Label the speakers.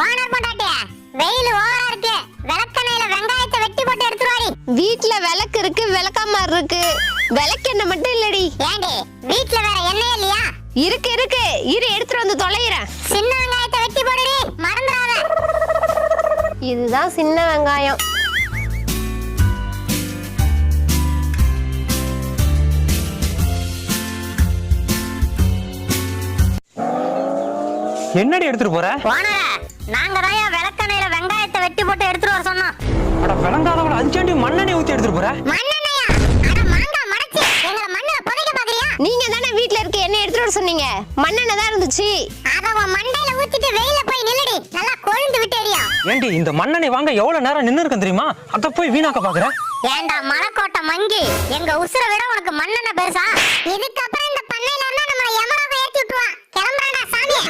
Speaker 1: Owner பொண்டாட்டி, வெயில் ஓவரா இருக்கு. விளக்கெண்ணெயில வெங்காயத்தை வெட்டி போட்டு எடுத்துட்டு வாடி.
Speaker 2: வீட்ல விளக்கு இருக்கு, விளக்கமாறு இருக்கு, விளக்கெண்ணெய் மட்டும் இல்லடி.
Speaker 1: ஏண்டி வீட்ல வேற எண்ணெய் இல்லையா?
Speaker 2: இருக்கு இருக்கு, இரு எடுத்துட்டு வந்து தொலைகிறேன்.
Speaker 1: சின்ன வெங்காயத்தை வெட்டி போடுடி, மறந்துடாத.
Speaker 2: இதுதான் சின்ன வெங்காயம்.
Speaker 3: என்னடி எடுத்துட்டு போற?
Speaker 1: ஓனரே, நாங்க தான் விளக்கெண்ணெயில வெங்காயத்தை வெட்டி போட்டு எடுத்துட்டு வர சொன்னோம்.
Speaker 3: அட விளங்காதவள அஞ்சாண்டி மண்ணெண்ணெய் ஊத்தி எடுத்துட்டு போற?
Speaker 1: மண்ணெண்ணெயா? அட மாங்கா மடச்சி எங்களை மண்ணுல புதைக்க பாக்குறியா?
Speaker 2: நீங்க தானே வீட்ல இருக்க எண்ணெய் எடுத்துட்டு வர சொன்னீங்க. மண்ணெண்ணெய் தான் இருந்துச்சு.
Speaker 1: அத உன் மண்டையில ஊத்திட்டு வெயில போய் நில்லுடி, நல்லா கொழுந்து விட்டு எரியா.
Speaker 3: ஏண்டி இந்த மண்ணெண்ணெய் வாங்க எவ்வளவு நேரம் நின்னு இருக்கேன் தெரியுமா? அத போய் வீணாக்க பாக்குற?
Speaker 1: ஏண்டா மலைக்கோட்டை மங்கி, எங்க உசுரை விட உனக்கு மண்ணெண்ணெய் பெருசா? இதுக்கப்புறம் இந்த பண்ணையில இருந்தா நம்ம யமராக ஏத்தி விட்டுருவான். கிளம்புறாடா சாமி.